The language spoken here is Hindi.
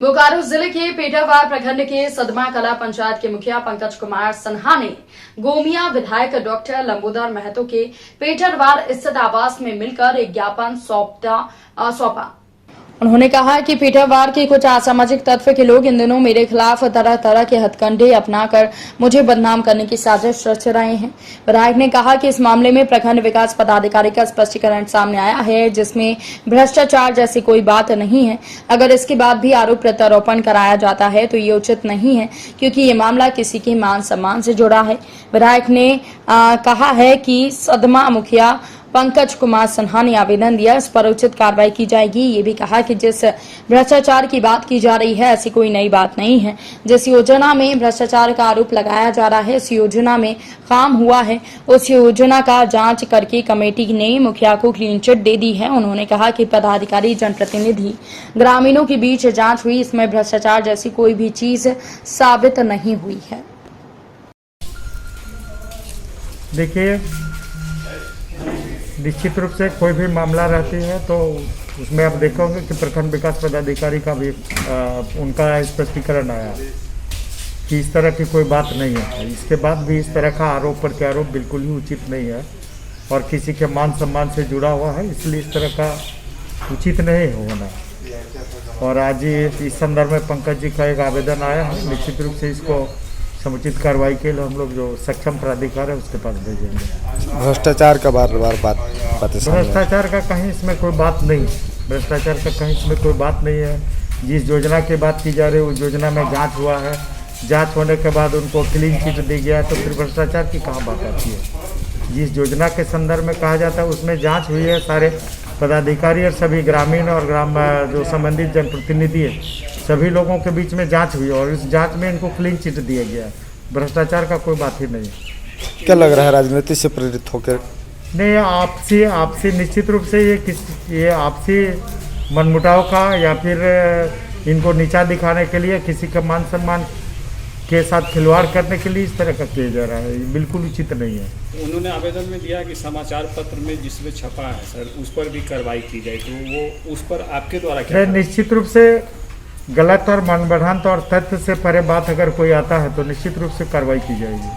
बोकारो जिले के पेटावार प्रखंड के सदमा कला पंचायत के मुखिया पंकज कुमार सन्हा ने गोमिया विधायक डॉक्टर लंबोदर महतो के पेटरवार स्थित आवास में मिलकर एक ज्ञापन सौंपा। उन्होंने कहा कि पेटरवार के कुछ असामाजिक तत्व के लोग इन दिनों मेरे खिलाफ तरह तरह के हथकंडे अपनाकर मुझे बदनाम करने की साजिश रच रहे हैं। विधायक ने कहा कि इस मामले में प्रखंड विकास पदाधिकारी का स्पष्टीकरण सामने आया है, जिसमें भ्रष्टाचार जैसी कोई बात नहीं है। अगर इसके बाद भी आरोप प्रत्यारोपण कराया जाता है तो ये उचित नहीं है, क्योंकि ये मामला किसी के मान सम्मान से जुड़ा है। विधायक ने कहा है कि सदमा मुखिया पंकज कुमार सन्हा ने आवेदन दिया, इस पर उचित कार्रवाई की जाएगी। ये भी कहा कि जिस भ्रष्टाचार की बात की जा रही है ऐसी कोई नई बात नहीं है। जिस योजना में भ्रष्टाचार का आरोप लगाया जा रहा है, इस योजना में काम हुआ है, उस योजना का जांच करके कमेटी ने मुखिया को क्लीन चिट दे दी है। उन्होंने कहा कि पदाधिकारी, जनप्रतिनिधि, ग्रामीणों के बीच जांच हुई, इसमें भ्रष्टाचार जैसी कोई भी चीज साबित नहीं हुई है। देखिए, निश्चित रूप से कोई भी मामला रहती है तो उसमें आप देखोगे कि प्रखंड विकास पदाधिकारी का भी उनका स्पष्टीकरण आया कि इस तरह की कोई बात नहीं है। इसके बाद भी इस तरह का आरोप प्रत्यारोप बिल्कुल ही उचित नहीं है और किसी के मान सम्मान से जुड़ा हुआ है, इसलिए इस तरह का उचित नहीं होना। और आज इस संदर्भ में पंकज जी का एक आवेदन आया है, निश्चित रूप से इसको समुचित कार्रवाई के लिए हम लोग जो सक्षम प्राधिकार है उसके पास भेजेंगे। भ्रष्टाचार का बार बात भ्रष्टाचार का कहीं इसमें कोई बात नहीं, भ्रष्टाचार का कहीं इसमें कोई बात नहीं है। जिस योजना की बात की जा रही है उस योजना में जांच हुआ है, जांच होने के बाद उनको क्लीन चिट दी गया है, तो फिर भ्रष्टाचार की कहाँ बात आती है। जिस योजना के संदर्भ में कहा जाता है उसमें जाँच हुई है, सारे पदाधिकारी और सभी ग्रामीण और जो संबंधित जनप्रतिनिधि है सभी लोगों के बीच में जांच हुई और इस जांच में इनको क्लीन चिट दिया गया। भ्रष्टाचार का कोई बात ही नहीं है। क्या लग रहा है राजनीति से प्रेरित होकर? नहीं, आपसी निश्चित रूप से ये आपसी मनमुटाव का या फिर इनको नीचा दिखाने के लिए, किसी का मान सम्मान के साथ खिलवाड़ करने के लिए इस तरह का किया जा रहा है, बिल्कुल उचित नहीं है। उन्होंने आवेदन में दिया कि समाचार पत्र में जिसमें छपा है सर उस पर भी कार्रवाई की जाए, तो वो उस पर आपके द्वारा क्या? निश्चित रूप से गलत और मनगढ़ंत और तथ्य से परे बात अगर कोई आता है तो निश्चित रूप से कार्रवाई की जाएगी।